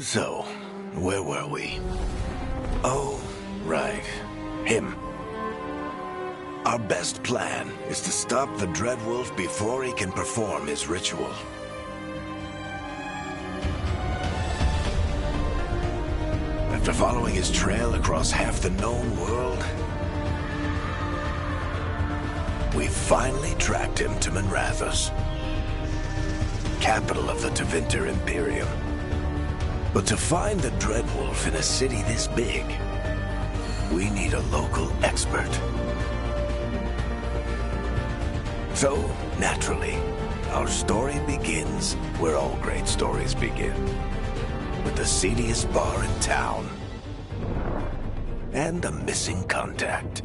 So, where were we? Oh, right. Him. Our best plan is to stop the Dreadwolf before he can perform his ritual. After following his trail across half the known world, we finally tracked him to Manrathus, capital of the Tevinter Imperium. But to find the Dreadwolf in a city this big, we need a local expert. So, naturally, our story begins where all great stories begin. With the seediest bar in town. And a missing contact.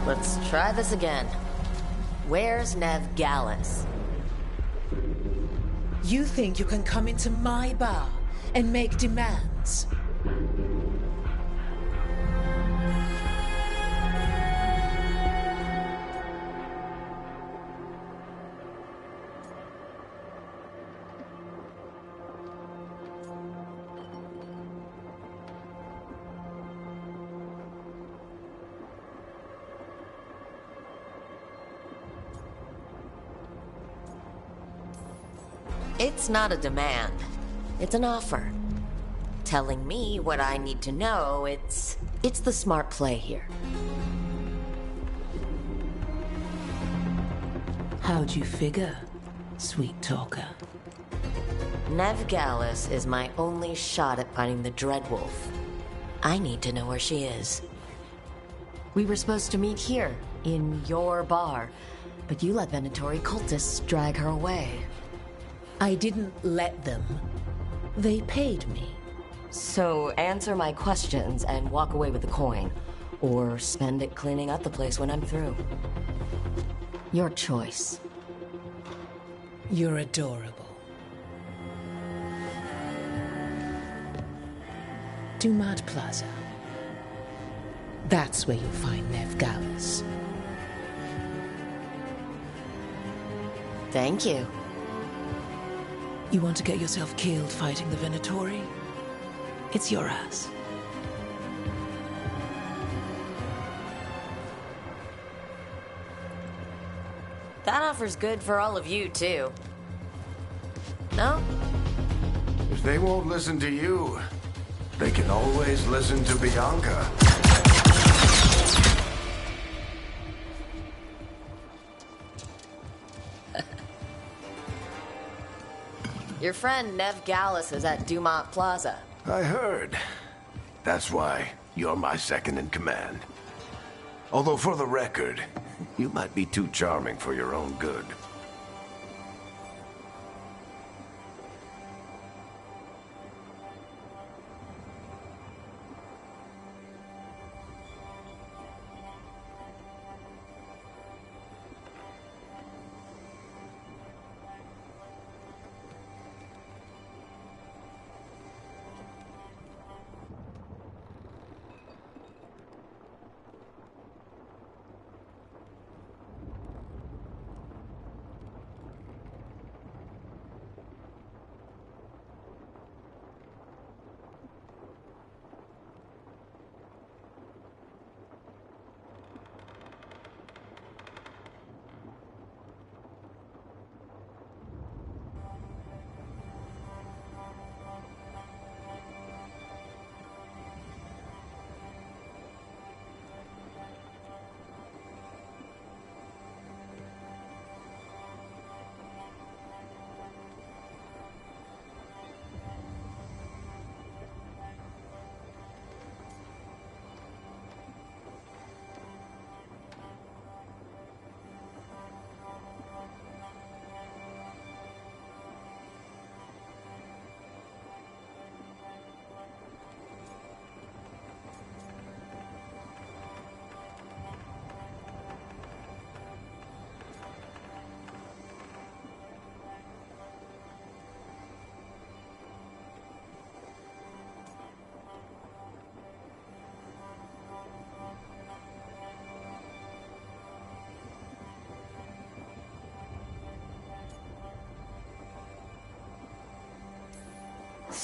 Let's try this again. Where's Nev Gallus? You think you can come into my bar and make demands? It's not a demand. It's an offer. Telling me what I need to know, it's the smart play here. How'd you figure, sweet talker? Nev Gallus is my only shot at finding the Dreadwolf. I need to know where she is. We were supposed to meet here, in your bar, but you let Venatori cultists drag her away. I didn't let them. They paid me. So answer my questions and walk away with the coin. Or spend it cleaning up the place when I'm through. Your choice. You're adorable. Dumad Plaza. That's where you'll find Nev Gallus. Thank you. You want to get yourself killed fighting the Venatori? It's your ass. That offer's good for all of you, too. No? If they won't listen to you, they can always listen to Bianca. Your friend Nev Gallus is at Dumont Plaza. I heard. That's why you're my second in command. Although for the record, you might be too charming for your own good.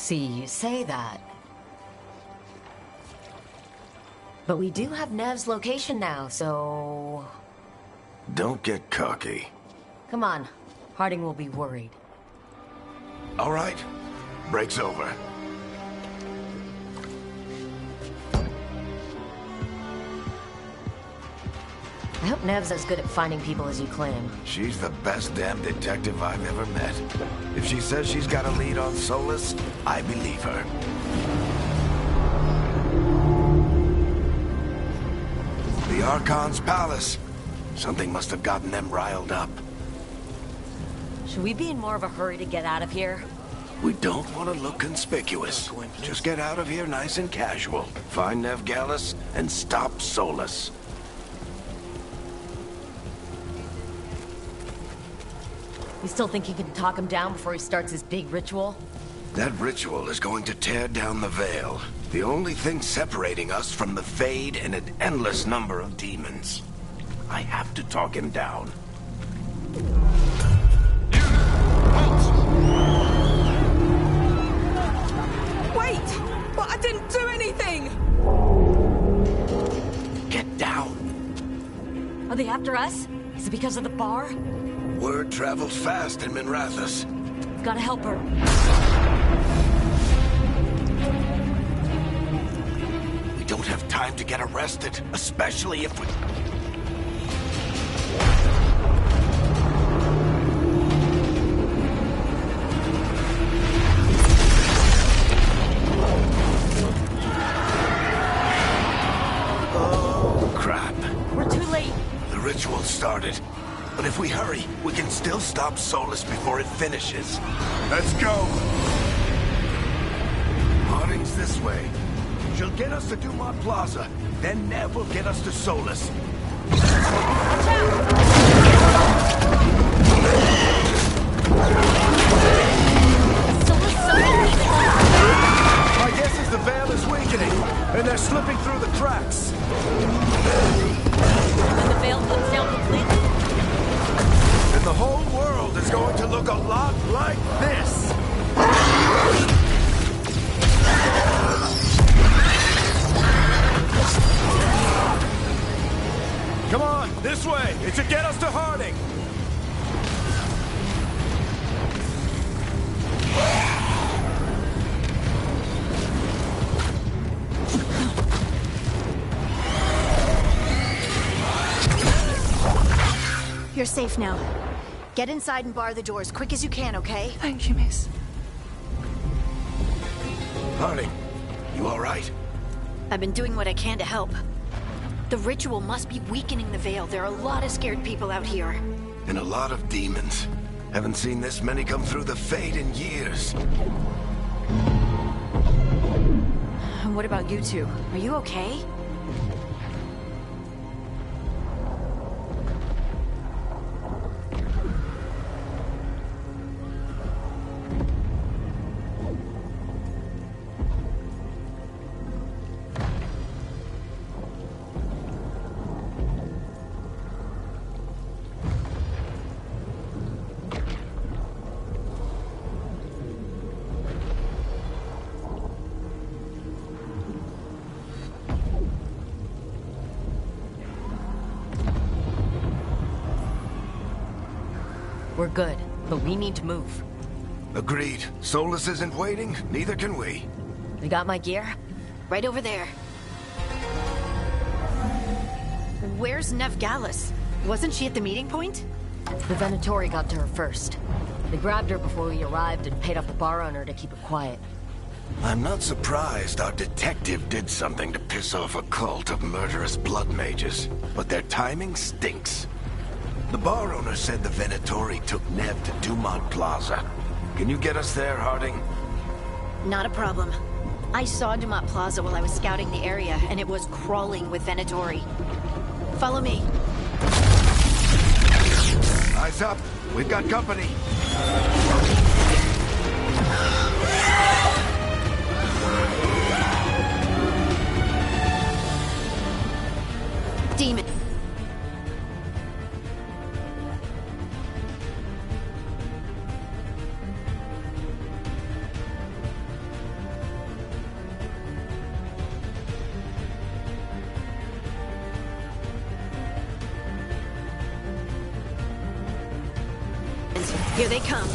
See, you say that. But we do have Nev's location now, so... Don't get cocky. Come on. Harding will be worried. All right. Break's over. I hope Nev's as good at finding people as you claim. She's the best damn detective I've ever met. If she says she's got a lead on Solus, I believe her. The Archon's palace. Something must have gotten them riled up. Should we be in more of a hurry to get out of here? We don't want to look conspicuous. Just get out of here nice and casual. Find Nev Gallus and stop Solus. You still think you can talk him down before he starts his big ritual? That ritual is going to tear down the veil. The only thing separating us from the Fade and an endless number of demons. I have to talk him down. Wait! But I didn't do anything! Get down. Are they after us? Is it because of the bar? Word travels fast in Minrathous. We've gotta help her. We don't have time to get arrested, especially if we... Oh, crap. We're too late. The ritual started. But if we hurry, we can still stop Solus before it finishes. Let's go! Harding's this way. She'll get us to Dumont Plaza. Then Nev will get us to Solus. Watch out! My guess is the veil is weakening, and they're slipping through the cracks. When the veil comes down completely? And the whole world is going to look a lot like this. Come on, this way. It should get us to Harding. You're safe now. Get inside and bar the door as quick as you can, okay? Thank you, miss. Harding, you all right? I've been doing what I can to help. The ritual must be weakening the veil. There are a lot of scared people out here. And a lot of demons. Haven't seen this many come through the Fade in years. What about you two? Are you okay? We're good, but we need to move. Agreed. Solus isn't waiting, neither can we. You got my gear? Right over there. Where's Nev Gallus? Wasn't she at the meeting point? The Venatori got to her first. They grabbed her before we arrived and paid off the bar owner to keep her quiet. I'm not surprised our detective did something to piss off a cult of murderous blood mages, but their timing stinks. The bar owner said the Venatori took Nev to Dumont Plaza. Can you get us there, Harding? Not a problem. I saw Dumont Plaza while I was scouting the area, and it was crawling with Venatori. Follow me. Eyes up. We've got company. Demon. Here they come.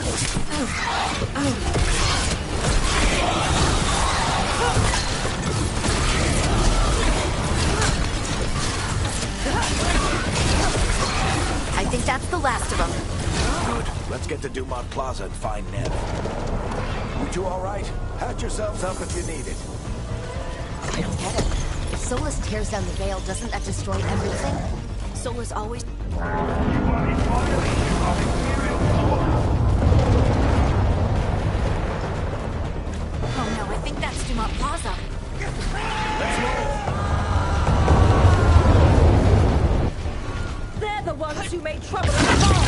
I think that's the last of them. Good. Let's get to Dumont Plaza and find Nev. You two all right? Patch yourselves up if you need it. I don't get it. If Solus tears down the veil, doesn't that destroy everything? Solus always... Oh no, I think that's Dumont Plaza. They're the ones who made trouble in the mall.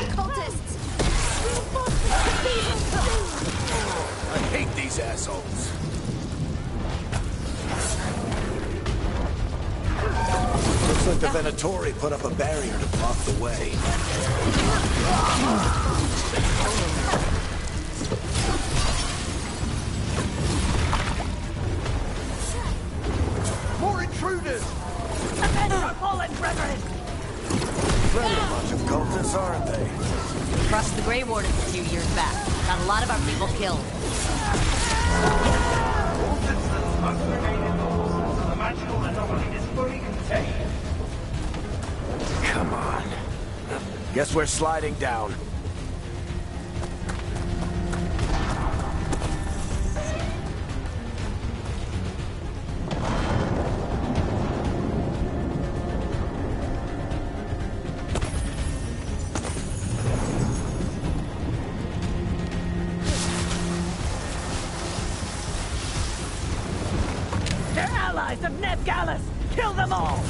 Cultists! I hate these assholes. Looks like the Venatori put up a barrier to block the way. More intruders! Avenge our fallen brethren! They're a bunch of cultists, aren't they? Crushed the Grey Wardens a few years back. Got a lot of our people killed. The magical anomaly is fully contained. Come on. Guess we're sliding down. They're allies of Ned Gallus! Kill them all!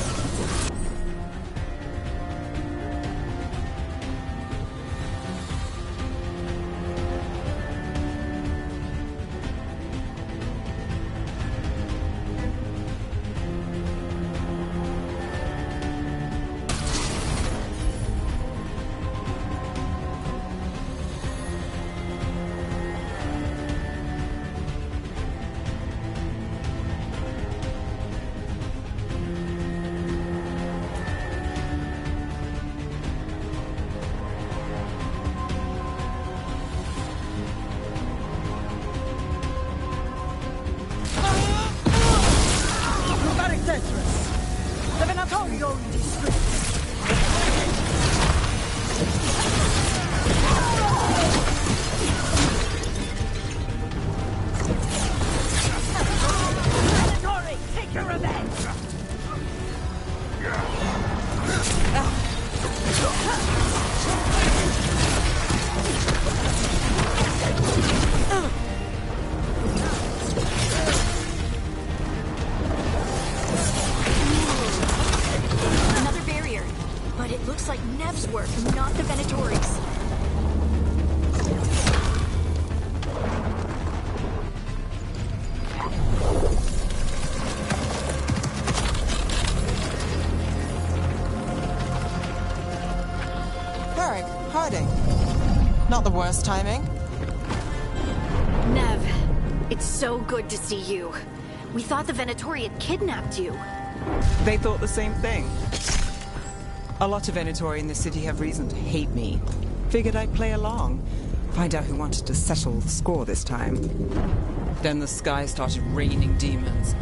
The Venatori already Venatori, take your revenge! Another barrier. But it looks like Nev's work, not the Venatori's. Herrick, hiding. Not the worst timing. Nev, it's so good to see you. We thought the Venatori had kidnapped you. They thought the same thing. A lot of Venatori in the city have reason to hate me. Figured I'd play along. Find out who wanted to settle the score this time. Then the sky started raining demons.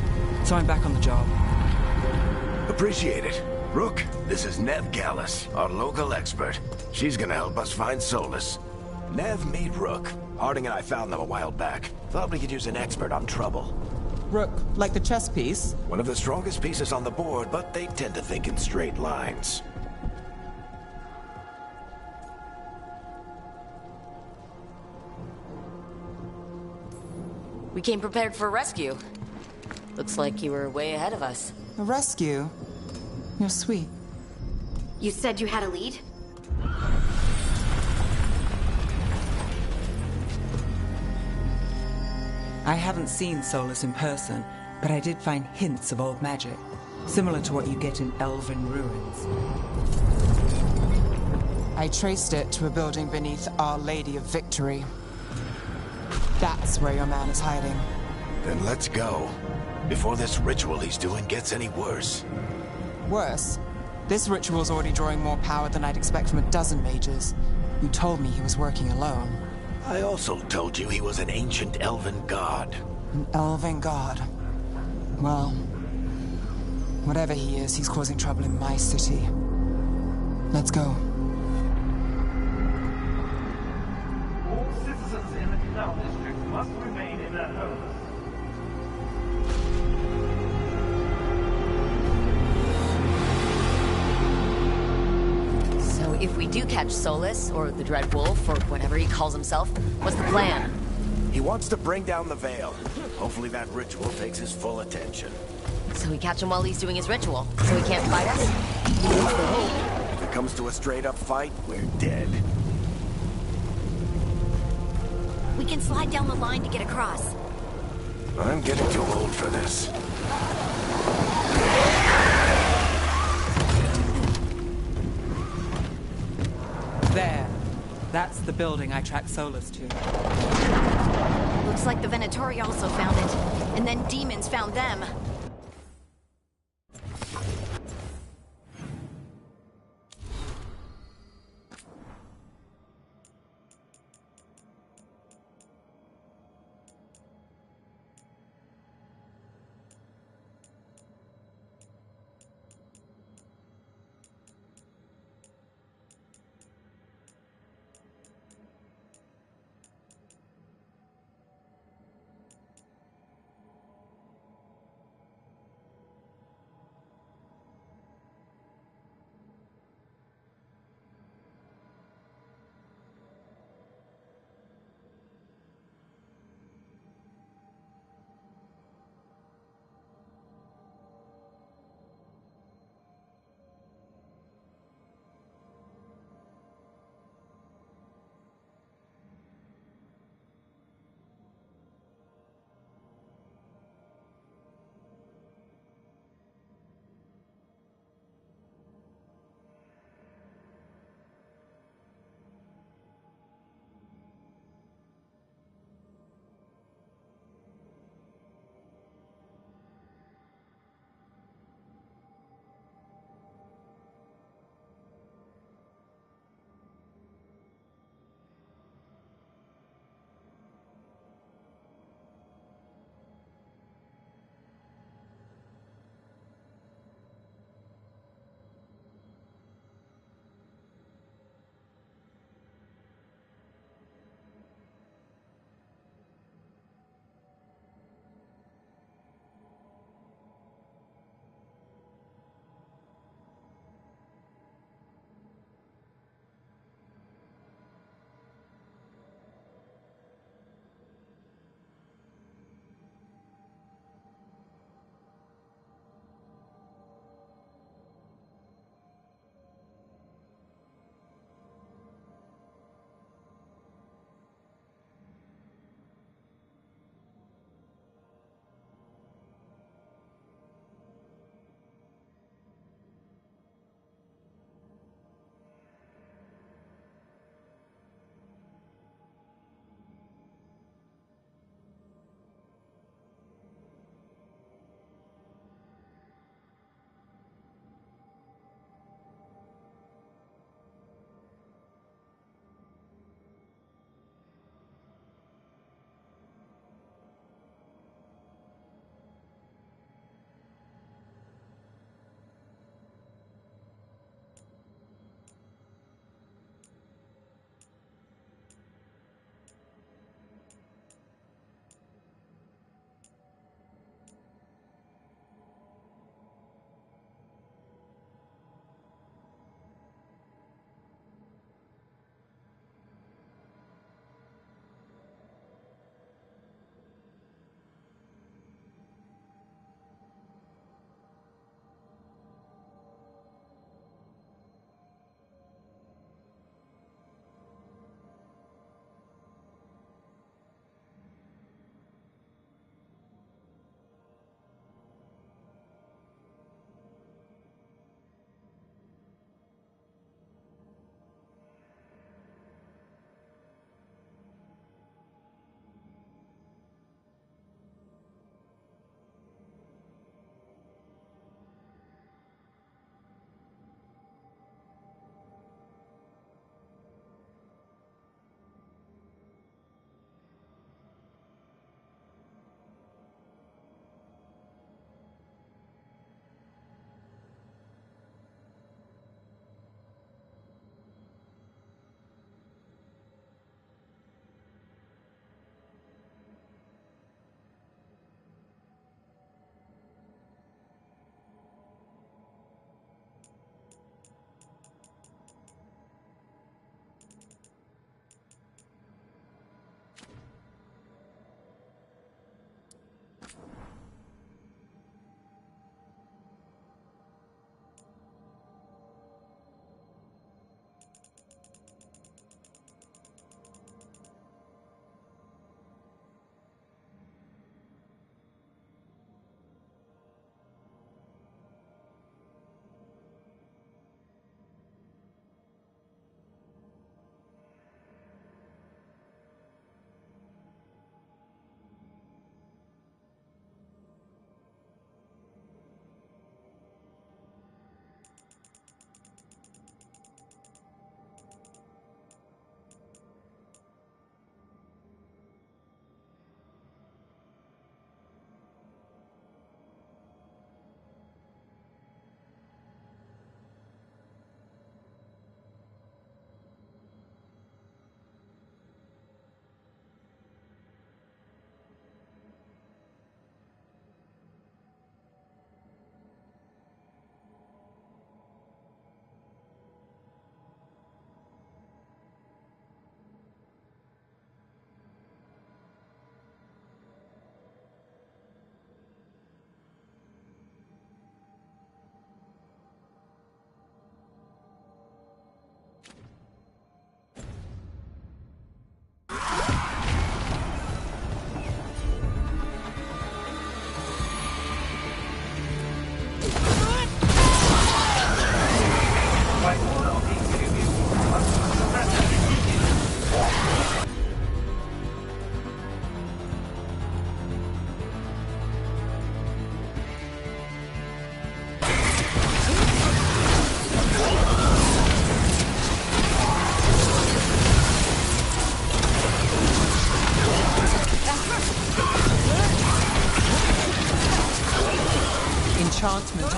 So I'm back on the job. Appreciate it. Rook, this is Nev Gallus, our local expert. She's gonna help us find Solus. Nev, meet Rook. Harding and I found them a while back. Thought we could use an expert on trouble. Rook, like the chess piece? One of the strongest pieces on the board, but they tend to think in straight lines. We came prepared for a rescue. Looks like you were way ahead of us. A rescue? You're sweet. You said you had a lead? I haven't seen Solus in person, but I did find hints of old magic, similar to what you get in elven ruins. I traced it to a building beneath Our Lady of Victory. That's where your man is hiding. Then let's go. before this ritual he's doing gets any worse. Worse, this ritual's already drawing more power than I'd expect from a dozen mages. You told me he was working alone. I also told you he was an ancient elven god. An elven god. Well, whatever he is, he's causing trouble in my city. Let's go. All citizens in the Canal District must remain in their homes. So if we do catch Solus, or the Dreadwolf, or whatever he calls himself, what's the plan? He wants to bring down the Veil. Hopefully that ritual takes his full attention. So we catch him while he's doing his ritual, so he can't fight us? If it comes to a straight-up fight, we're dead. We can slide down the line to get across. I'm getting too old for this. There. That's the building I tracked Solus to. Looks like the Venatori also found it. And then demons found them.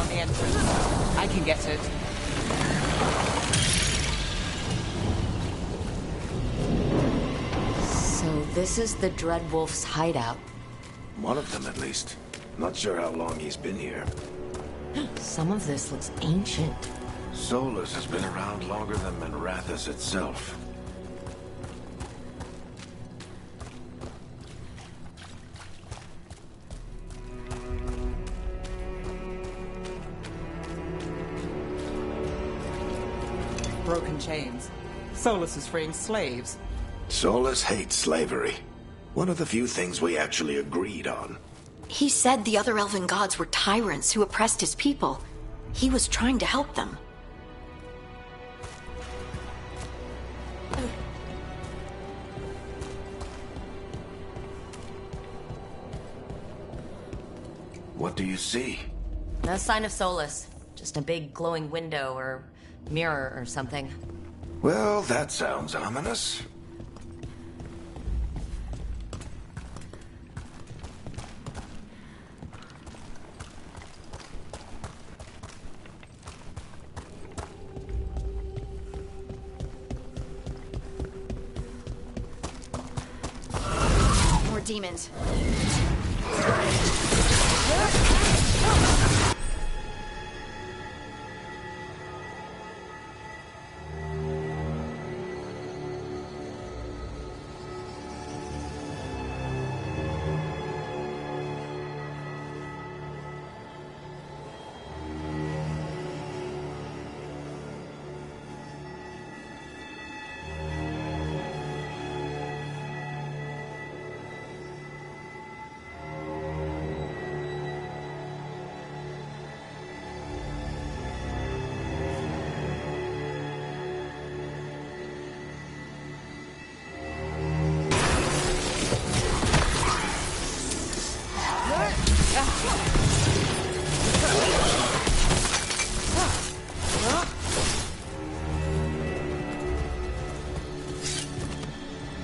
on the entrance. I can get it. So this is the Dreadwolf's hideout. One of them, at least. Not sure how long he's been here. Some of this looks ancient. Solus has been around longer than Manrathus itself. Broken chains. Solus is freeing slaves. Solus hates slavery. One of the few things we actually agreed on. He said the other elven gods were tyrants who oppressed his people. He was trying to help them. What do you see? No sign of Solus. Just a big glowing window or mirror or something. Well, that sounds ominous. More demons.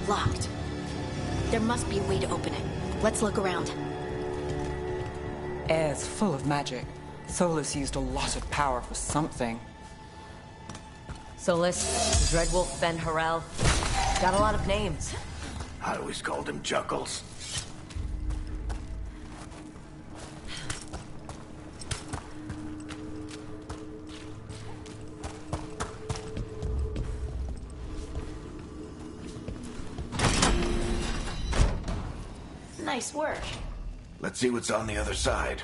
Locked. There must be a way to open it. Let's look around. Air's full of magic. Solus used a lot of power for something. Solus, Dreadwolf, Ben Harel. Got a lot of names. I always called him Juggles. Nice work. Let's see what's on the other side.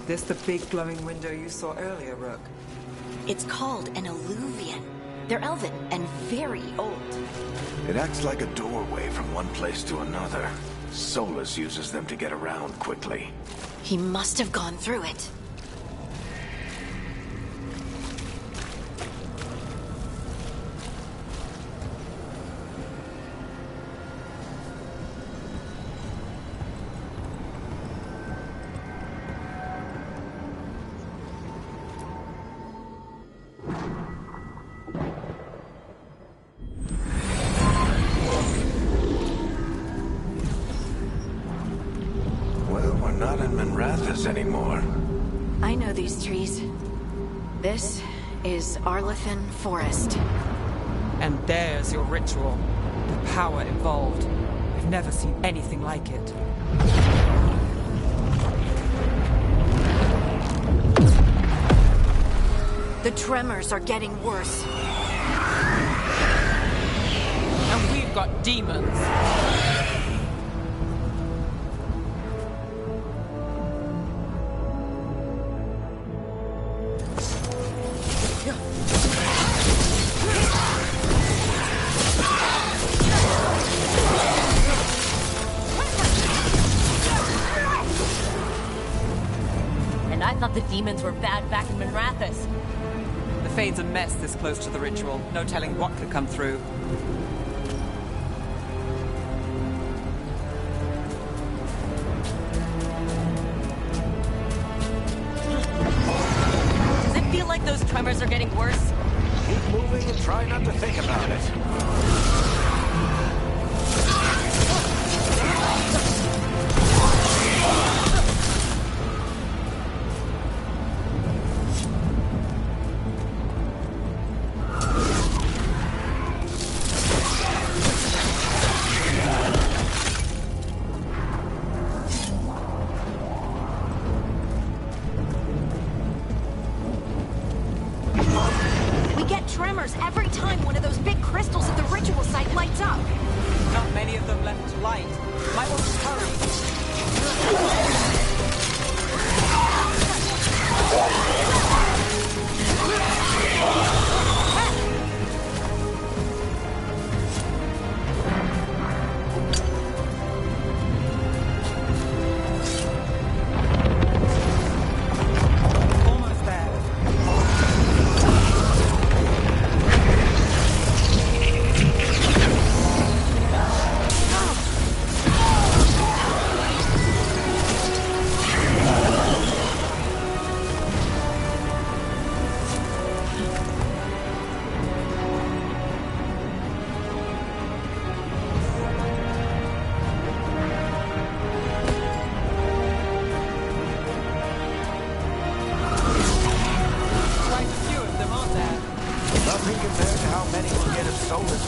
This the big glowing window you saw earlier, Rook? It's called an alluvian. They're elven and very old. It acts like a doorway from one place to another. Solus uses them to get around quickly. He must have gone through it. Not in Manrathus anymore. I know these trees. This is Arlethan Forest. And there's your ritual. The power involved. I've never seen anything like it. The tremors are getting worse. And we've got demons. The demons were bad back in Minrathous. The Fade's a mess this close to the ritual. No telling what could come through. Does it feel like those tremors are getting worse? Keep moving and try not to think about it. Every time one of those big crystals at the ritual site lights up. Not many of them left to light. Might want to hurry.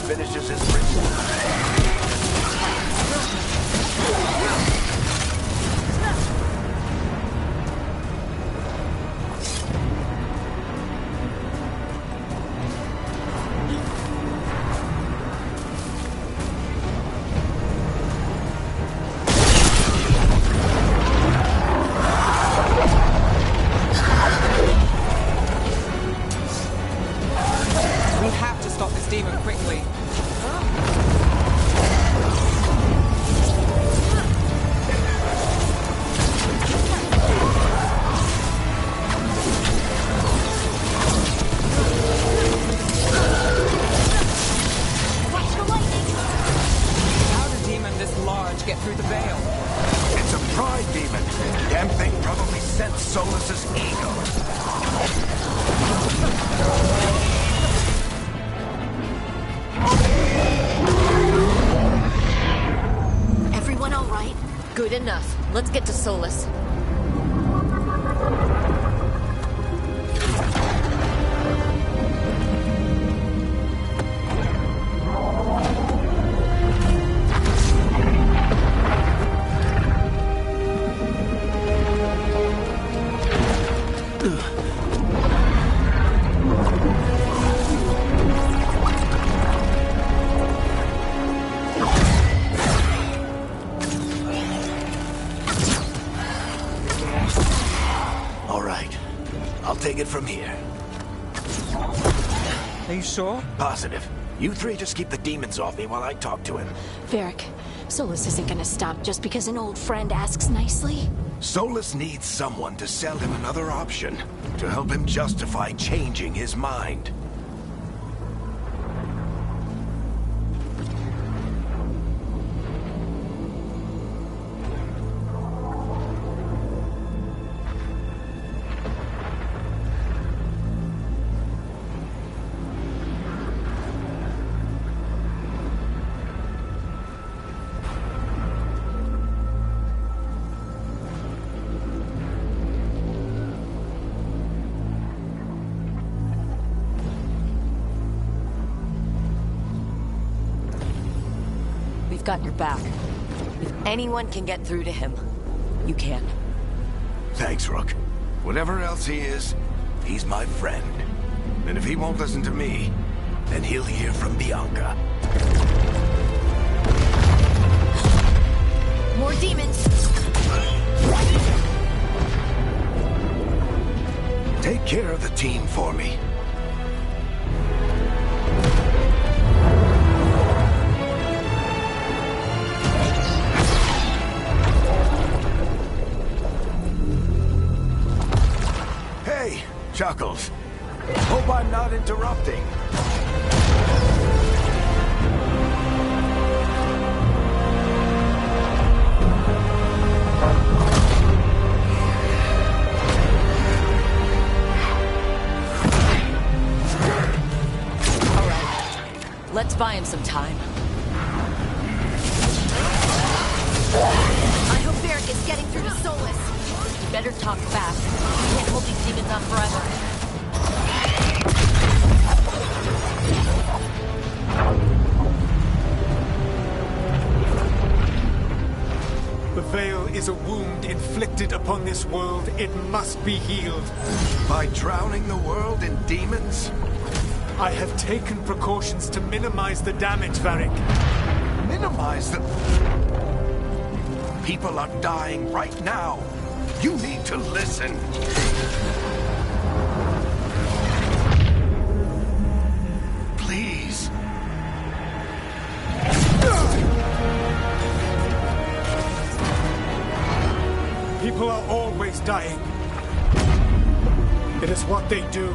Finishes his ritual. We have to stop this demon quickly. Get through the veil. It's a pride demon. Damn thing probably sensed Solus's ego. Everyone all right? Good enough. Let's get to Solus. Take it from here. Are you sure? Positive. You three just keep the demons off me while I talk to him. Varric, Solus isn't gonna stop just because an old friend asks nicely. Solus needs someone to sell him another option, to help him justify changing his mind. Got your back. If anyone can get through to him, you can. Thanks, Rook. Whatever else he is, he's my friend. And if he won't listen to me, then he'll hear from Bianca. More demons! Take care of the team for me. Chuckles. Hope I'm not interrupting. Let's buy him some time. I hope Varric is getting through to Solus. You better talk fast. We can't hold these demons on forever. The Veil is a wound inflicted upon this world. It must be healed. By drowning the world in demons? I have taken precautions to minimize the damage, Varric. Minimize the... People are dying right now. You need to listen. Please. People are always dying. It is what they do.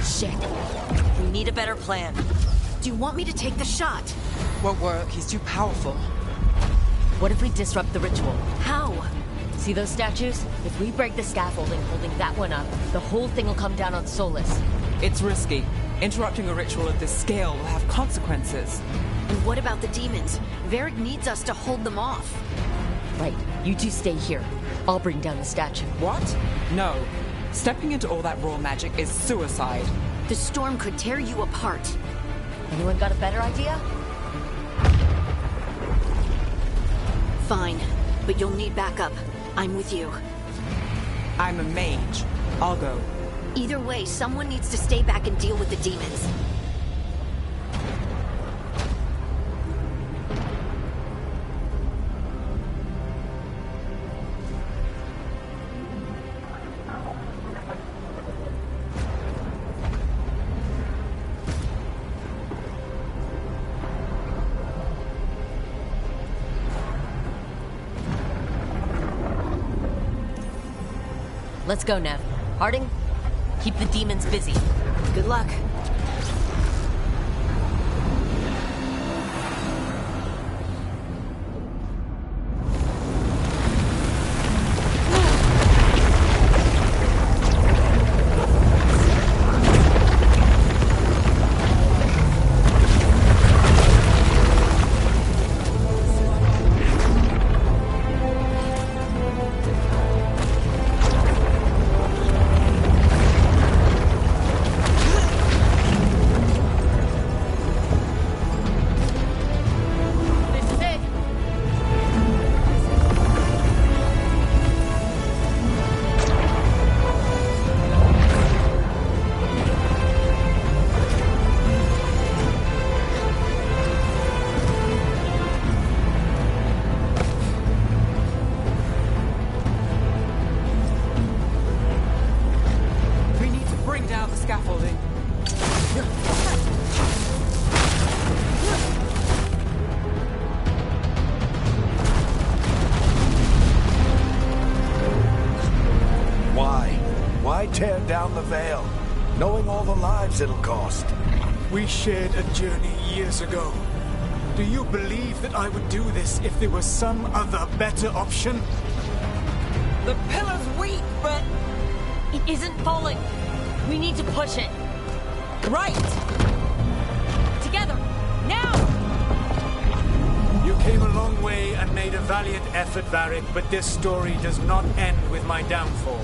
Shit. We need a better plan. Do you want me to take the shot? Won't work. He's too powerful. What if we disrupt the ritual? How? See those statues? If we break the scaffolding holding that one up, the whole thing will come down on Solus. It's risky. Interrupting a ritual of this scale will have consequences. And what about the demons? Varric needs us to hold them off. Right. You two stay here. I'll bring down the statue. What? No. Stepping into all that raw magic is suicide. The storm could tear you apart. Anyone got a better idea? Fine, but you'll need backup. I'm with you. I'm a mage. I'll go. Either way, someone needs to stay back and deal with the demons. Let's go, Nev. Harding, keep the demons busy. Good luck. Tear down the Veil, knowing all the lives it'll cost. We shared a journey years ago. Do you believe that I would do this if there was some other better option? The pillar's weak, but... It isn't falling. We need to push it. Right! Together! Now! You came a long way and made a valiant effort, Varric, but this story does not end with my downfall.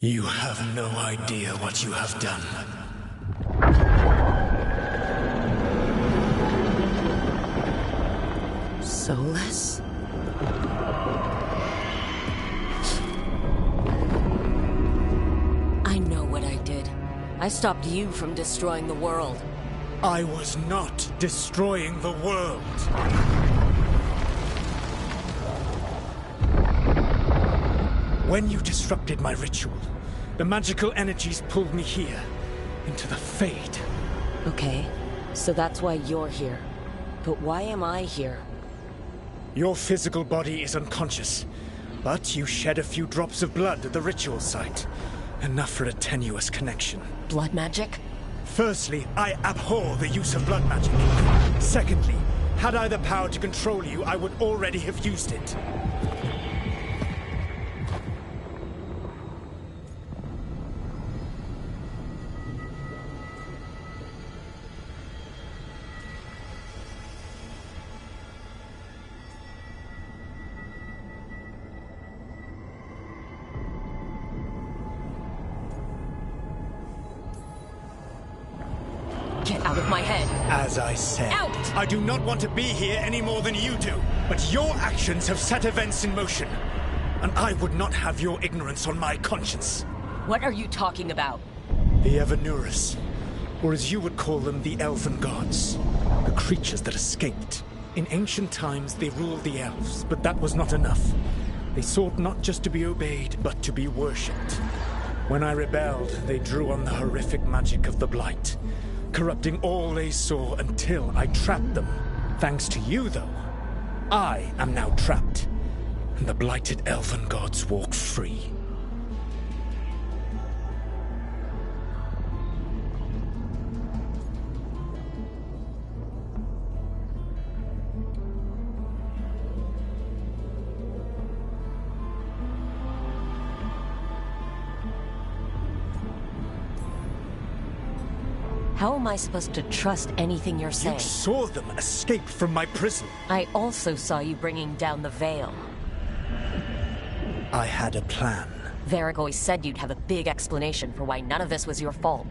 You have no idea what you have done. Soulless? I know what I did. I stopped you from destroying the world. I was not destroying the world. When you disrupted my ritual, the magical energies pulled me here, into the Fade. Okay, so that's why you're here. But why am I here? Your physical body is unconscious, but you shed a few drops of blood at the ritual site. Enough for a tenuous connection. Blood magic? Firstly, I abhor the use of blood magic. Secondly, had I the power to control you, I would already have used it. Get out of my head. As I said, Out! I do not want to be here any more than you do. But your actions have set events in motion. And I would not have your ignorance on my conscience. What are you talking about? The Evanurus, or as you would call them, the Elven Gods. The creatures that escaped. In ancient times, they ruled the elves, but that was not enough. They sought not just to be obeyed, but to be worshipped. When I rebelled, they drew on the horrific magic of the Blight, corrupting all they saw until I trapped them. Thanks to you, though, I am now trapped, and the blighted Elven Gods walk free. How am I supposed to trust anything you're saying? You saw them escape from my prison. I also saw you bringing down the veil. I had a plan. Varric always said you'd have a big explanation for why none of this was your fault.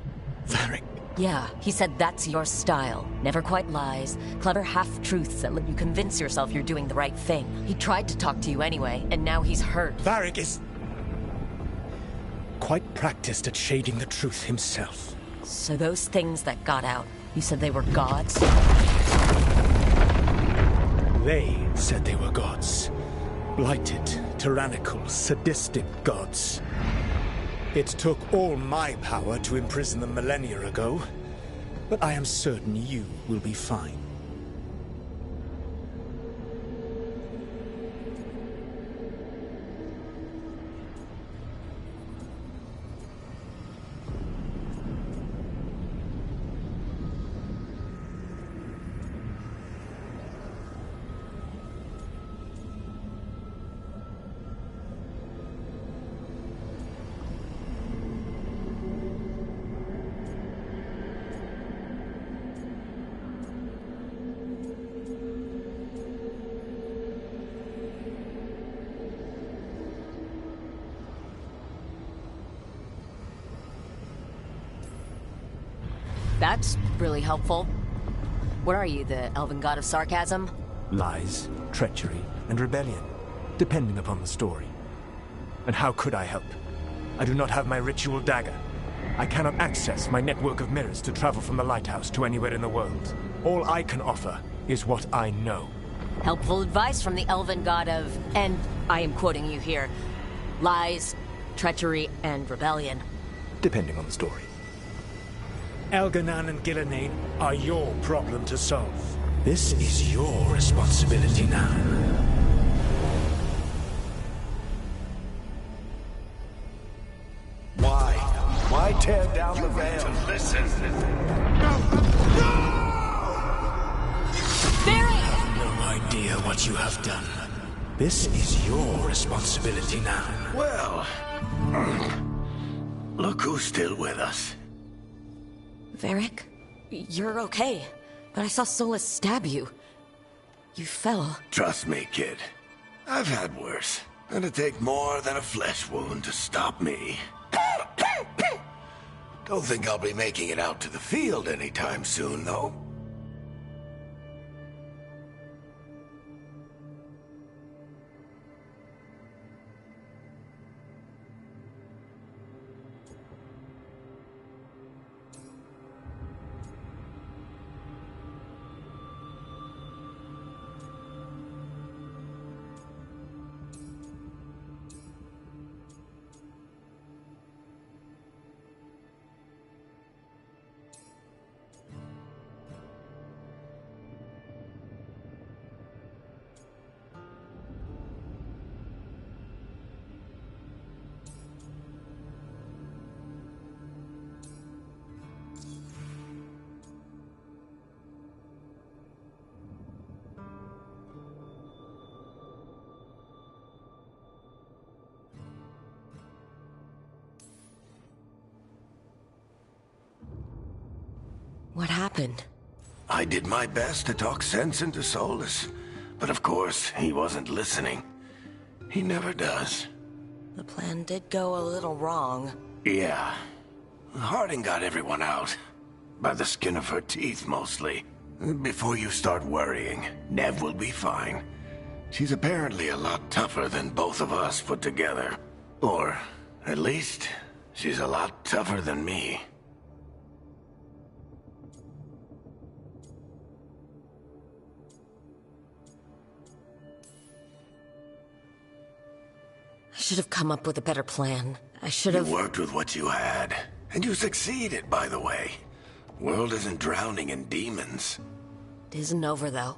Varric? Yeah, he said that's your style. Never quite lies, clever half-truths that let you convince yourself you're doing the right thing. He tried to talk to you anyway, and now he's hurt. Varric is quite practiced at shading the truth himself. So those things that got out, you said they were gods? They said they were gods. Blighted, tyrannical, sadistic gods. It took all my power to imprison them millennia ago, but I am certain you will be fine. That's really helpful. What are you, the elven god of sarcasm? Lies, treachery, and rebellion, depending upon the story. And how could I help? I do not have my ritual dagger. I cannot access my network of mirrors to travel from the lighthouse to anywhere in the world. All I can offer is what I know. Helpful advice from the elven god of, and I am quoting you here, lies, treachery, and rebellion. Depending on the story. Elganan and Gillenane are your problem to solve. This is your responsibility now. Why tear down the veil? Listen. idea what you have done. This is your responsibility now. Well, look who's still with us. Varric, you're okay. But I saw Solus stab you. You fell. Trust me, kid. I've had worse. It'd take more than a flesh wound to stop me. Don't think I'll be making it out to the field anytime soon, though. What happened? I did my best to talk sense into Solus, but of course, he wasn't listening. He never does. The plan did go a little wrong. Yeah. Harding got everyone out. By the skin of her teeth, mostly. Before you start worrying, Nev will be fine. She's apparently a lot tougher than both of us put together. Or, at least, she's a lot tougher than me. I should have come up with a better plan. I should have... You worked with what you had. And you succeeded, by the way. World isn't drowning in demons. It isn't over, though.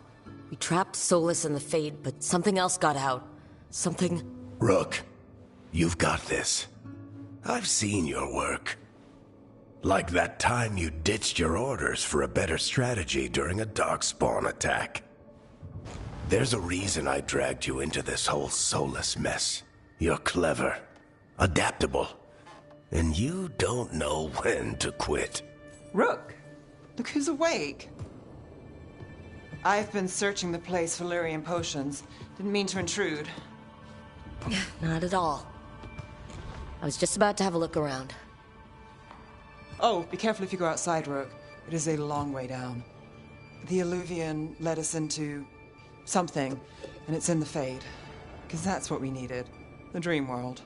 We trapped Solus and the Fade, but something else got out. Something... Rook, you've got this. I've seen your work. Like that time you ditched your orders for a better strategy during a darkspawn attack. There's a reason I dragged you into this whole Solus mess. You're clever, adaptable, and you don't know when to quit. Rook, look who's awake. I've been searching the place for Lyrian potions. Didn't mean to intrude. Not at all. I was just about to have a look around. Oh, be careful if you go outside, Rook. It is a long way down. The Illuvian led us into something, and it's in the Fade. Because that's what we needed. The dream world.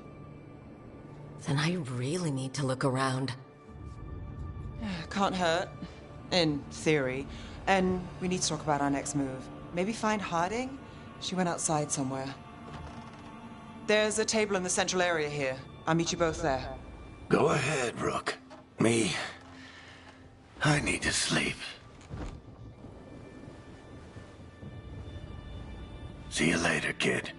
Then I really need to look around. Can't hurt. In theory. And we need to talk about our next move. Maybe find Harding? She went outside somewhere. There's a table in the central area here. I'll meet you both there. Go ahead, Rook. I need to sleep. See you later, kid.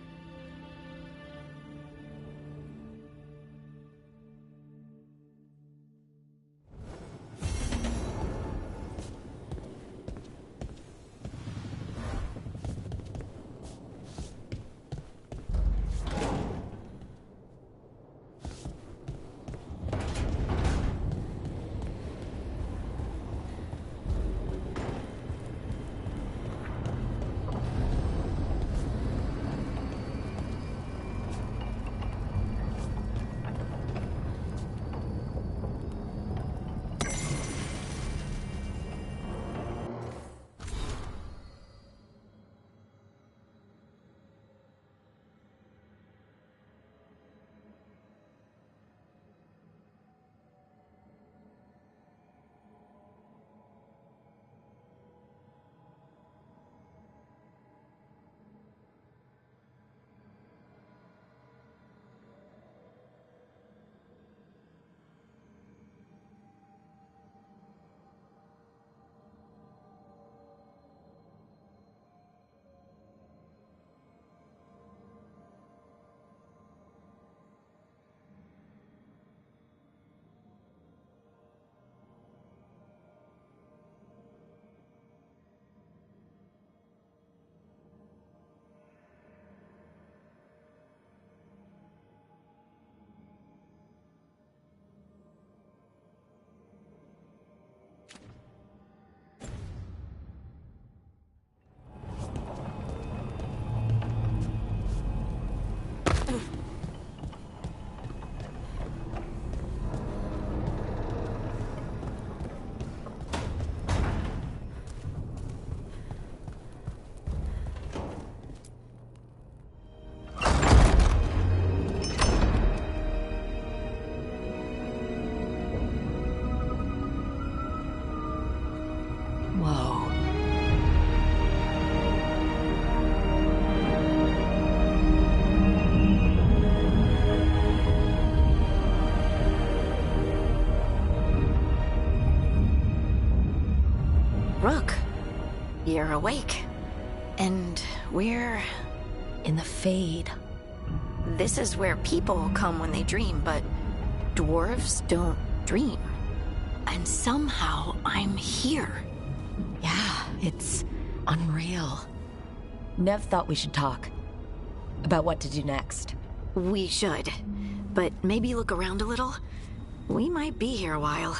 You're awake. And we're... in the Fade. This is where people come when they dream, but dwarves don't dream. And somehow I'm here. Yeah, it's unreal. Nev thought we should talk about what to do next. We should. But maybe look around a little. We might be here a while.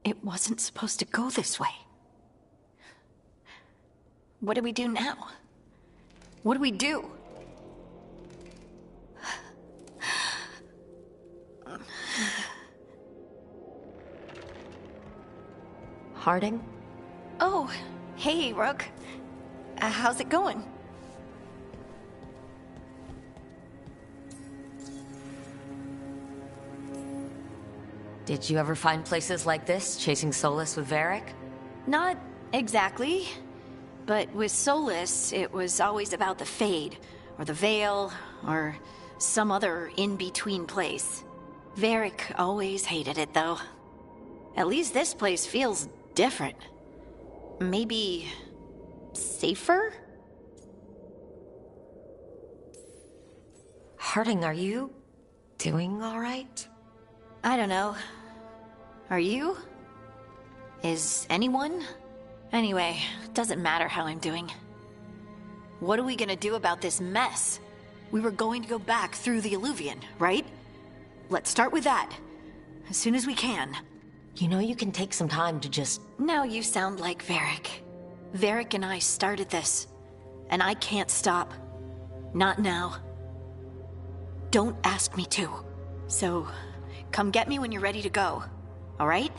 It wasn't supposed to go this way. What do we do now? What do we do? Harding? Oh, hey, Rook. How's it going? Did you ever find places like this, chasing Solus with Varric? Not exactly. But with Solus, it was always about the Fade, or the Veil, or some other in-between place. Varric always hated it, though. At least this place feels different. Maybe... safer? Harding, are you doing all right? I don't know. Are you? Is anyone? Anyway, doesn't matter how I'm doing. What are we gonna do about this mess? We were going to go back through the Illuvian, right? Let's start with that. As soon as we can. You know you can take some time to just... Now you sound like Varric. Varric and I started this. And I can't stop. Not now. Don't ask me to. So... come get me when you're ready to go. All right?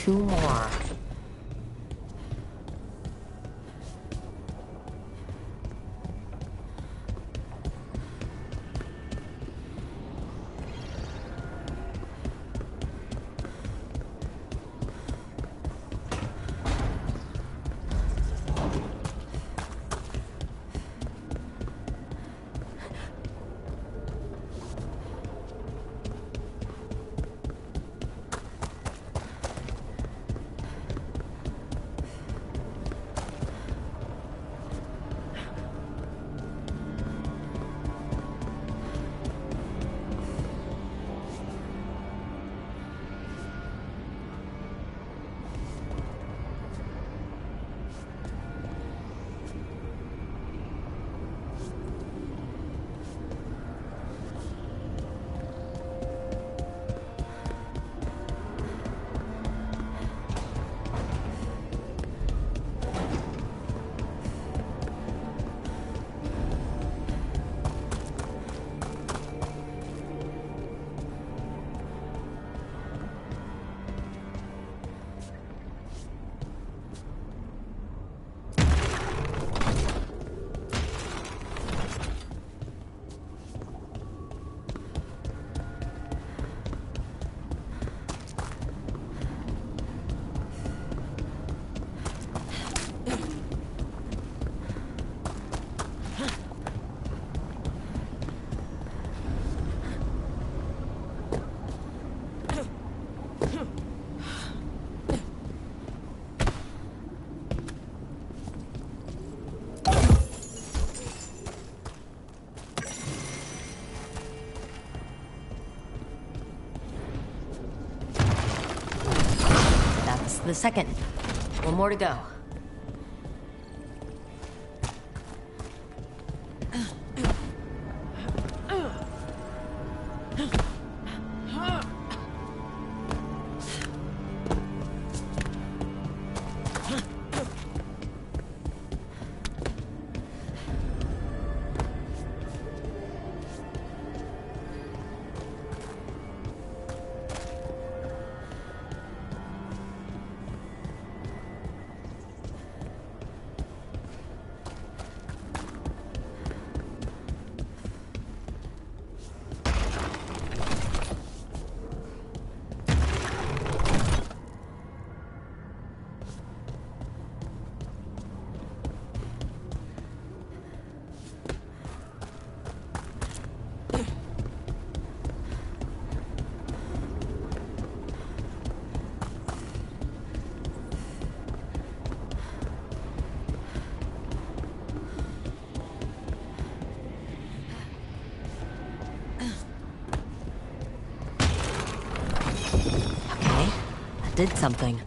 2 more. The second. 1 more to go. Did something.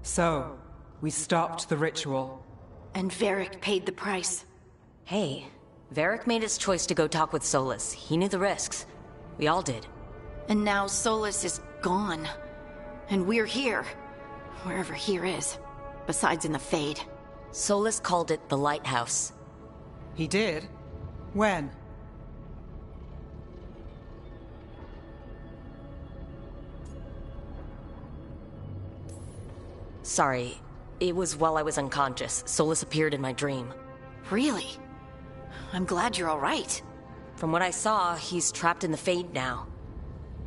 So, we stopped the ritual. And Varric paid the price. Hey, Varric made his choice to go talk with Solus. He knew the risks. We all did. And now Solus is gone. And we're here. Wherever here is. Besides in the Fade. Solus called it the Lighthouse. He did? When? Sorry, it was while I was unconscious. Solus appeared in my dream. Really? I'm glad you're all right. From what I saw, he's trapped in the Fade now.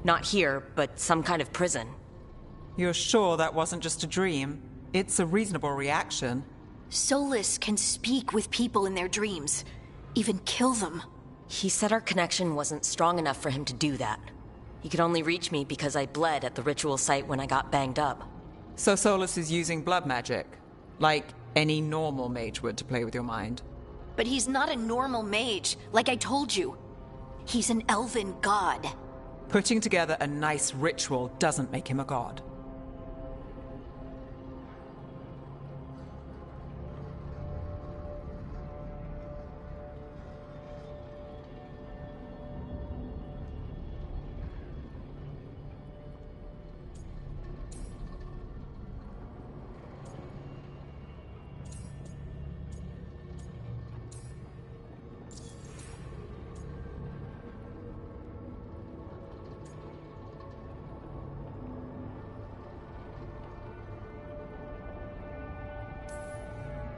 Not here, but some kind of prison. You're sure that wasn't just a dream? It's a reasonable reaction. Solus can speak with people in their dreams. Even kill them. He said our connection wasn't strong enough for him to do that. He could only reach me because I bled at the ritual site when I got banged up. So Solus is using blood magic? Like any normal mage would to play with your mind? But he's not a normal mage, like I told you. He's an elven god. Putting together a nice ritual doesn't make him a god.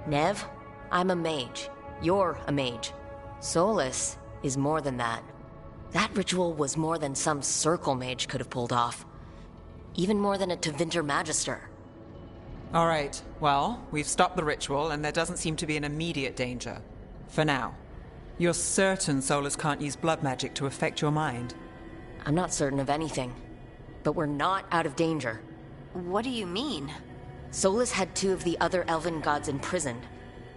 Nev, I'm a mage. You're a mage. Solus is more than that. That ritual was more than some circle mage could have pulled off. Even more than a Tevinter Magister. All right, well, we've stopped the ritual and there doesn't seem to be an immediate danger. For now. You're certain Solus can't use blood magic to affect your mind? I'm not certain of anything. But we're not out of danger. What do you mean? Solus had 2 of the other elven gods imprisoned.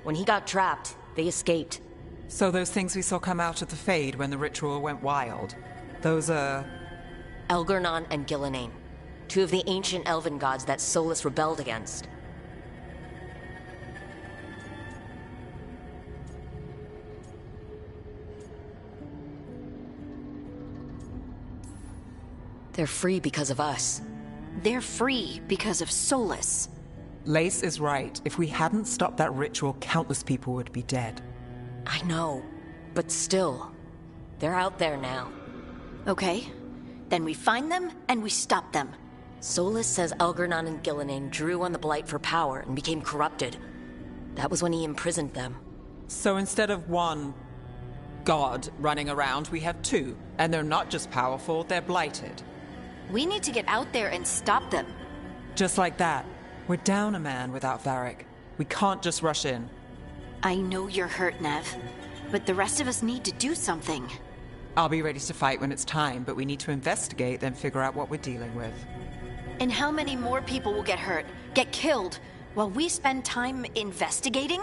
When he got trapped, they escaped. So those things we saw come out of the Fade when the ritual went wild, those are... Elgurnon and Gillenane. 2 of the ancient elven gods that Solus rebelled against. They're free because of us. They're free because of Solus. Lace is right. If we hadn't stopped that ritual, countless people would be dead. I know, but still, they're out there now. Okay, then we find them and we stop them. Solus says Elgurnon and Gillenane drew on the Blight for power and became corrupted. That was when he imprisoned them. So instead of one god running around, we have 2. And they're not just powerful, they're blighted. We need to get out there and stop them. Just like that. We're down a man without Varric. We can't just rush in. I know you're hurt, Nev, but the rest of us need to do something. I'll be ready to fight when it's time, but we need to investigate, then figure out what we're dealing with. And how many more people will get hurt, get killed, while we spend time investigating?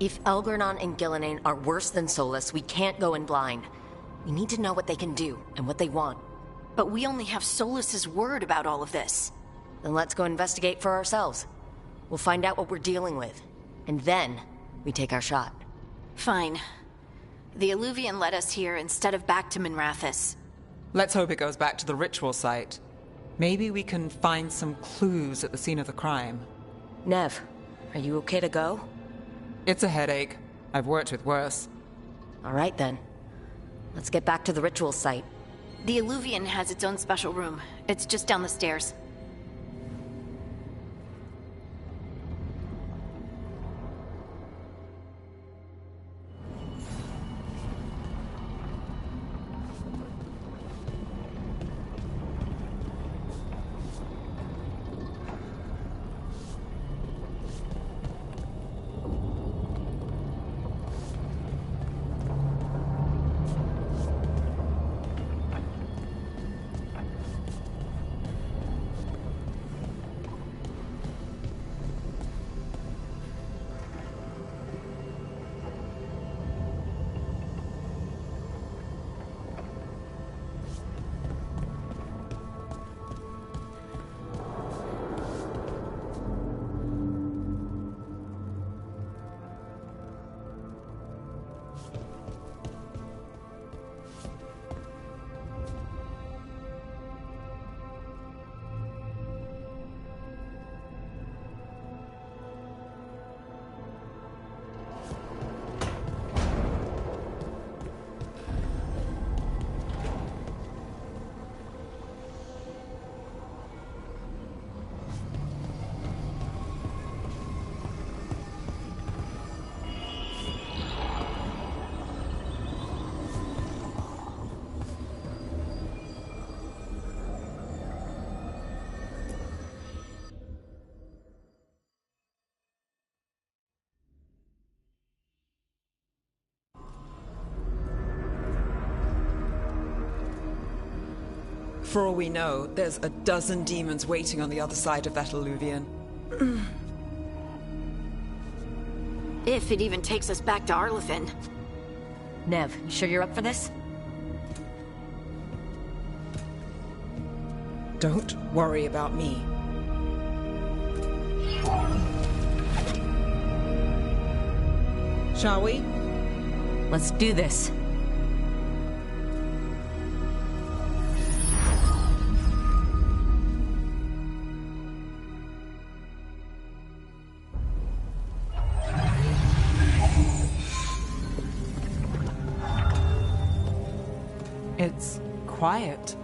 If Elgurnon and Gillenane are worse than Solus, we can't go in blind. We need to know what they can do and what they want. But we only have Solus's word about all of this. Then let's go investigate for ourselves. We'll find out what we're dealing with. And then, we take our shot. Fine. The Illuvian led us here instead of back to Minrathous. Let's hope it goes back to the ritual site. Maybe we can find some clues at the scene of the crime. Nev, are you okay to go? It's a headache. I've worked with worse. All right then. Let's get back to the ritual site. The Illuvian has its own special room. It's just down the stairs. For all we know, there's a dozen demons waiting on the other side of that alluvion. If it even takes us back to Arlithin. Nev, you sure you're up for this? Don't worry about me. Shall we? Let's do this. It's quiet.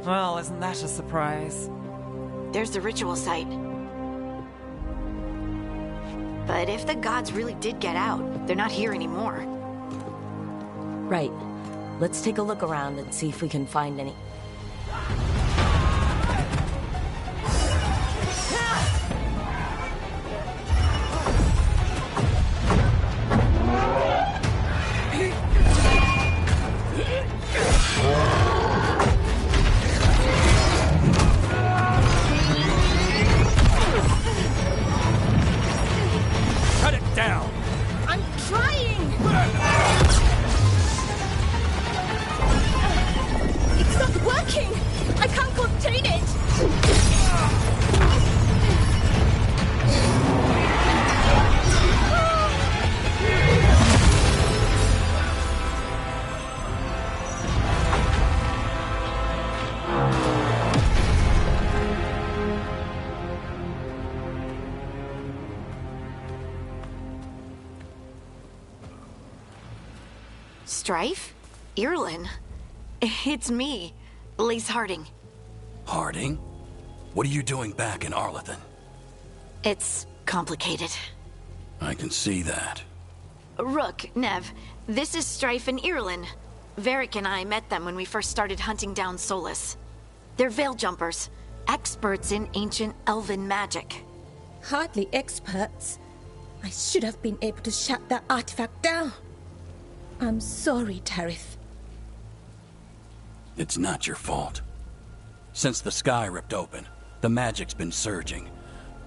Well, isn't that a surprise? There's the ritual site. But if the gods really did get out, they're not here anymore. Right. Let's take a look around and see if we can find any... Strife? Irlin? It's me, Lace Harding. Harding? What are you doing back in Arlithin? It's complicated. I can see that. Rook, Nev, this is Strife and Irlin. Varric and I met them when we first started hunting down Solus. They're veil jumpers, experts in ancient elven magic. Hardly experts. I should have been able to shut that artifact down. I'm sorry, Tarith. It's not your fault. Since the sky ripped open, the magic's been surging.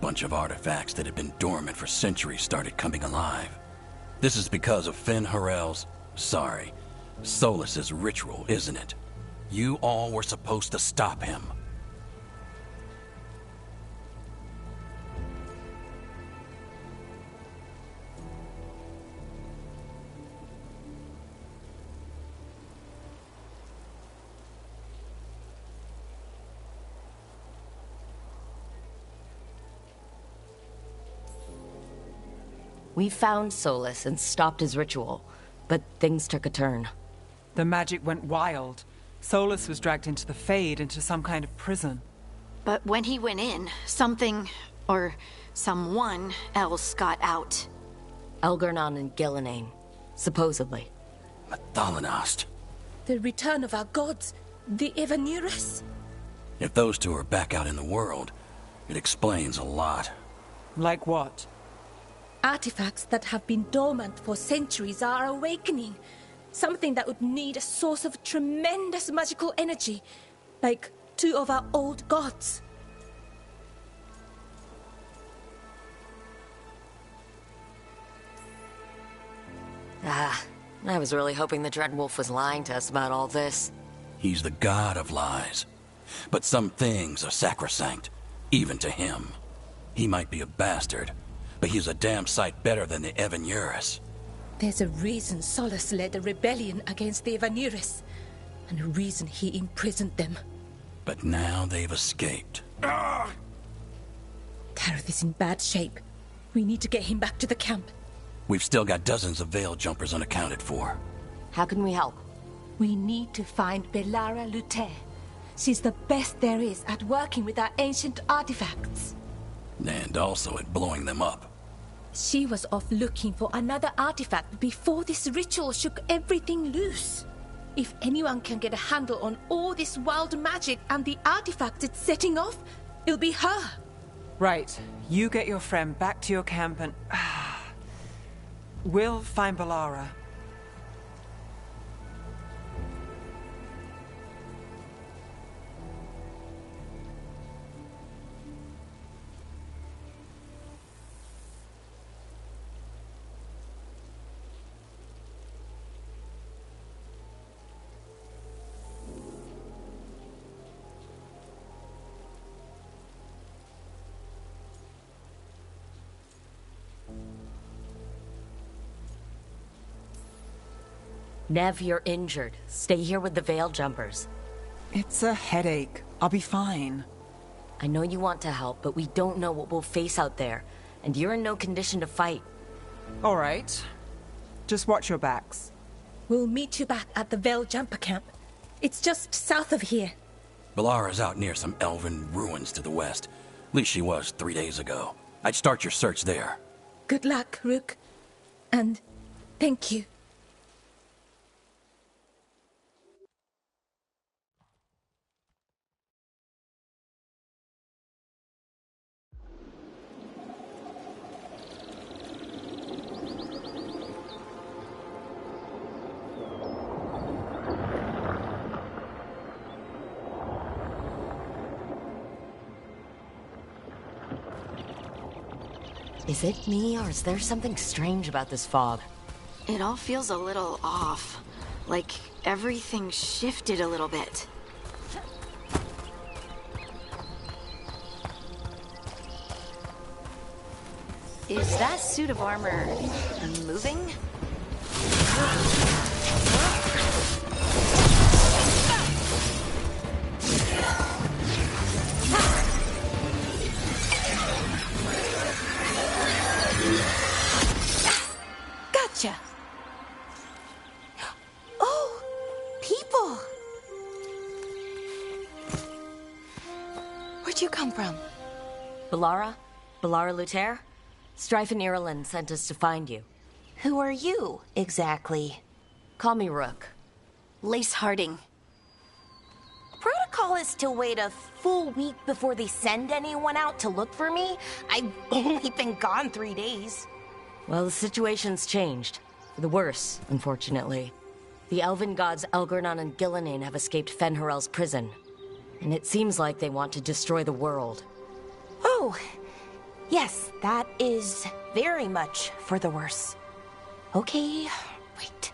Bunch of artifacts that had been dormant for centuries started coming alive. This is because of Finn Harel's... Solus's ritual, isn't it? You all were supposed to stop him. We found Solus and stopped his ritual, but things took a turn. The magic went wild. Solus was dragged into the Fade, into some kind of prison. But when he went in, something, or someone else got out. Elgar'nan and Gillenane, supposedly. Mathalanost. The return of our gods, the Evanurus. If those two are back out in the world, it explains a lot. Like what? Artifacts that have been dormant for centuries are awakening. Something that would need a source of tremendous magical energy, like two of our old gods. I was really hoping the Dreadwolf was lying to us about all this. He's the god of lies. But some things are sacrosanct, even to him. He might be a bastard, but he's a damn sight better than the Evanurus. There's a reason Solus led a rebellion against the Evanurus, and a reason he imprisoned them. But now they've escaped. Tarith is in bad shape. We need to get him back to the camp. We've still got dozens of veil jumpers unaccounted for. How can we help? We need to find Belara Lute. She's the best there is at working with our ancient artifacts. And also at blowing them up. She was off looking for another artifact before this ritual shook everything loose. If anyone can get a handle on all this wild magic and the artifacts it's setting off, it'll be her. Right. You get your friend back to your camp and... we'll find Belara. Nev, you're injured. Stay here with the Veil Jumpers. It's a headache. I'll be fine. I know you want to help, but we don't know what we'll face out there. And you're in no condition to fight. All right. Just watch your backs. We'll meet you back at the Veil Jumper Camp. It's just south of here. Balara's out near some elven ruins to the west. At least she was 3 days ago. I'd start your search there. Good luck, Rook. And thank you. Is it me, or is there something strange about this fog? It all feels a little off. Like everything shifted a little bit. Is that suit of armor moving? Gotcha. Oh, people. Where'd you come from? Balara? Balara Luther? Strife and Ireland sent us to find you. Who are you, exactly? Call me Rook. Lace Harding. Protocol is to wait a full week before they send anyone out to look for me. I've only been gone 3 days. Well, the situation's changed. For the worse, unfortunately. The elven gods Elgornon and Gillinane have escaped Fen'Harel's prison. And it seems like they want to destroy the world. Oh, yes, that is very much for the worse. Okay, wait.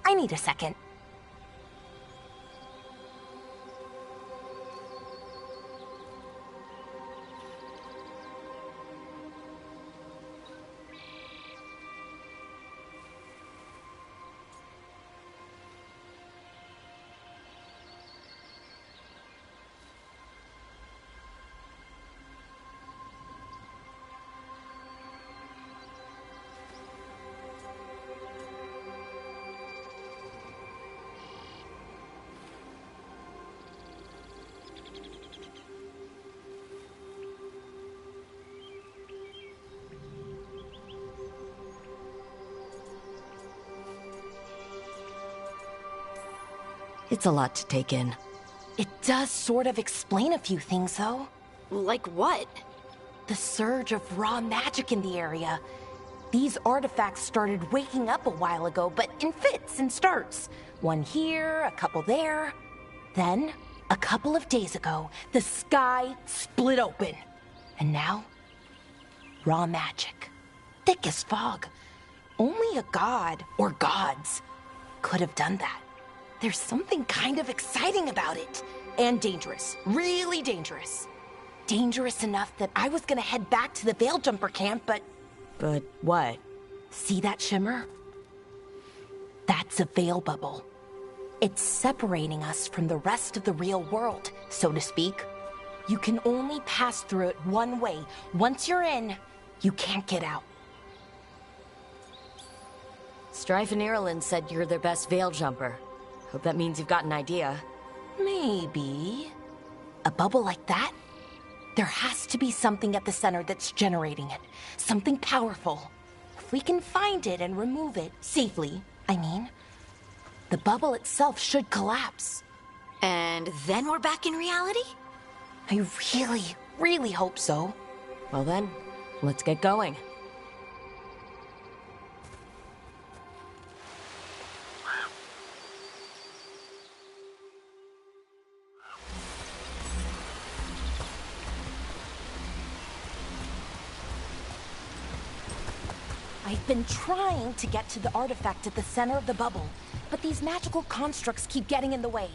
I need a second. It's a lot to take in. It does sort of explain a few things, though. Like what? The surge of raw magic in the area. These artifacts started waking up a while ago, but in fits and starts. One here, a couple there. Then, a couple of days ago, the sky split open. And now, raw magic. Thick as fog. Only a god, or gods, could have done that. There's something kind of exciting about it. And dangerous. Really dangerous. Dangerous enough that I was gonna head back to the Veil Jumper camp, but... But what? See that shimmer? That's a veil bubble. It's separating us from the rest of the real world, so to speak. You can only pass through it one way. Once you're in, you can't get out. Strife and Ireland said you're their best Veil Jumper. Hope that means you've got an idea. Maybe. A bubble like that? There has to be something at the center that's generating it. Something powerful. If we can find it and remove it, safely, I mean, the bubble itself should collapse. And then we're back in reality? I really, really hope so. Well then, let's get going. I've been trying to get to the artifact at the center of the bubble, but these magical constructs keep getting in the way.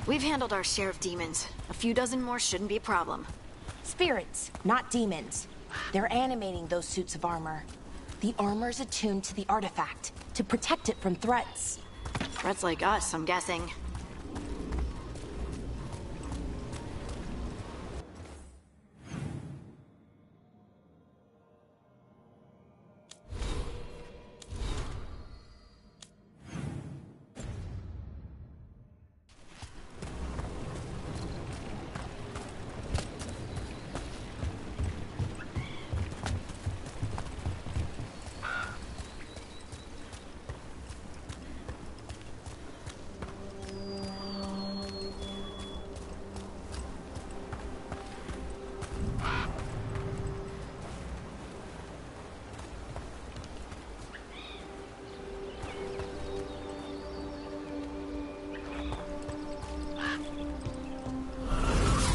We've handled our share of demons. A few dozen more shouldn't be a problem. Spirits, not demons. They're animating those suits of armor. The armor's attuned to the artifact, to protect it from threats. Threats like us, I'm guessing.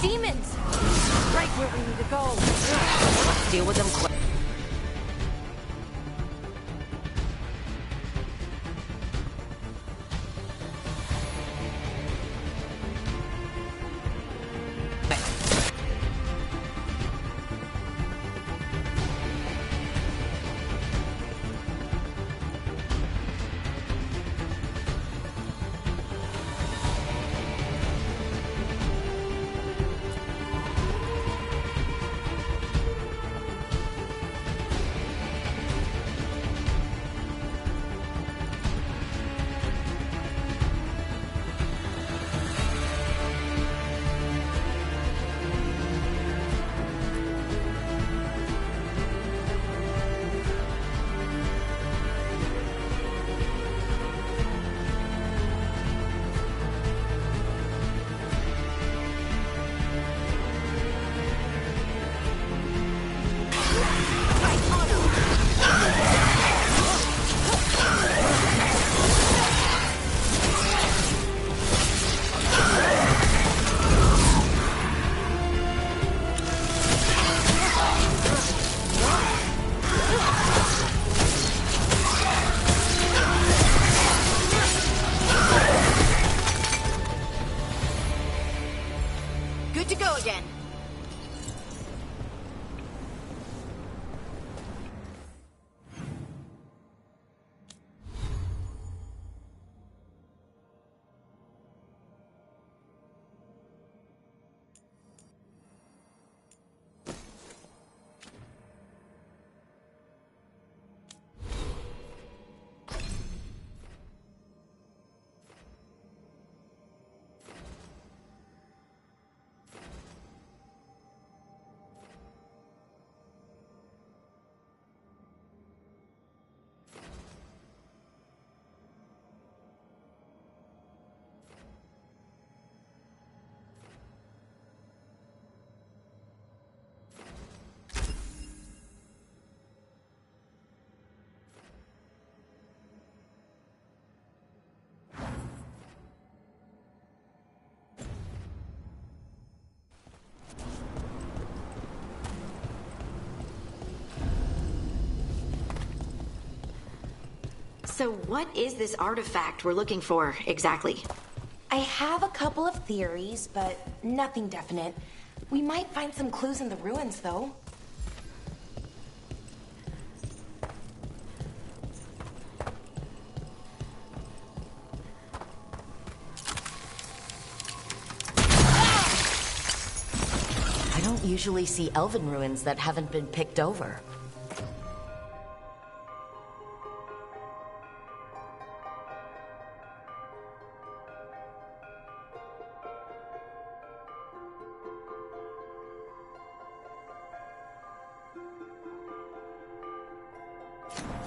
Demons! Right where we need to go. Let's deal with them quick. Good to go again. So what is this artifact we're looking for, exactly? I have a couple of theories, but nothing definite. We might find some clues in the ruins, though. I don't usually see elven ruins that haven't been picked over.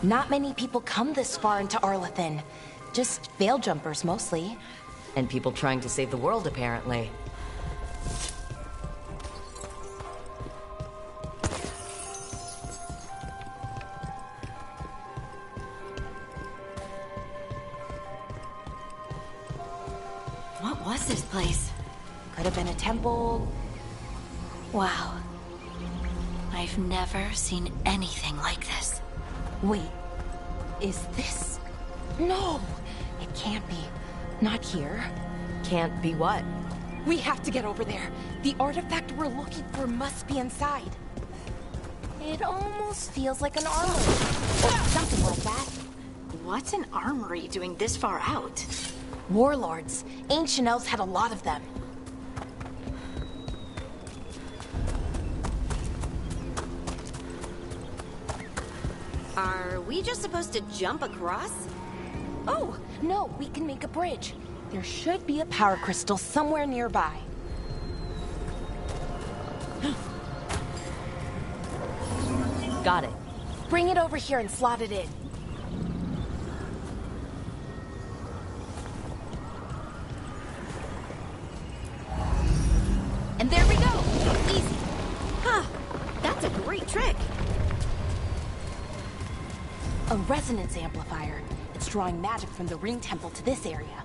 Not many people come this far into Arlathan. Just veil jumpers, mostly. And people trying to save the world, apparently. What was this place? Could have been a temple. Wow. I've never seen anything like this. Wait, is this? No, it can't be. Not here. Can't be what? We have to get over there. The artifact we're looking for must be inside. It almost feels like an armory. Or something like that. What's an armory doing this far out? Warlords. Ancient elves had a lot of them. Are we just supposed to jump across? Oh, no, we can make a bridge. There should be a power crystal somewhere nearby. Got it. Bring it over here and slot it in. And there we go! Easy! Huh, that's a great trick! A resonance amplifier. It's drawing magic from the ring temple to this area.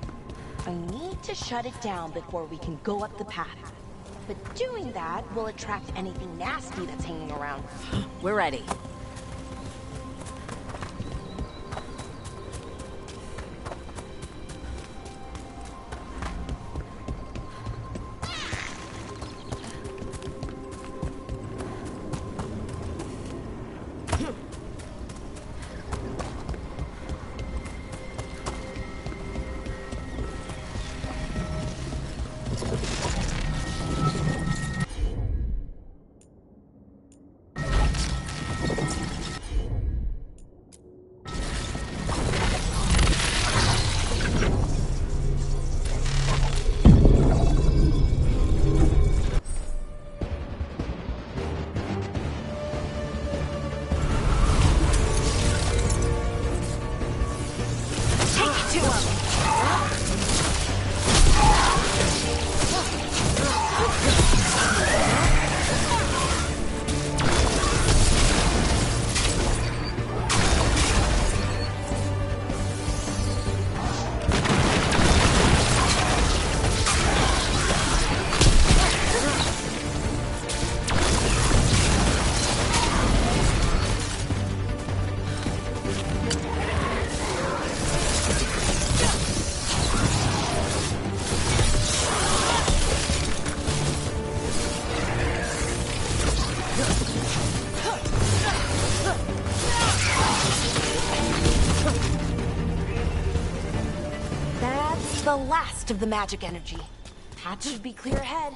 I need to shut it down before we can go up the path. But doing that will attract anything nasty that's hanging around. We're ready. That's the last of the magic energy. Path should be clear ahead.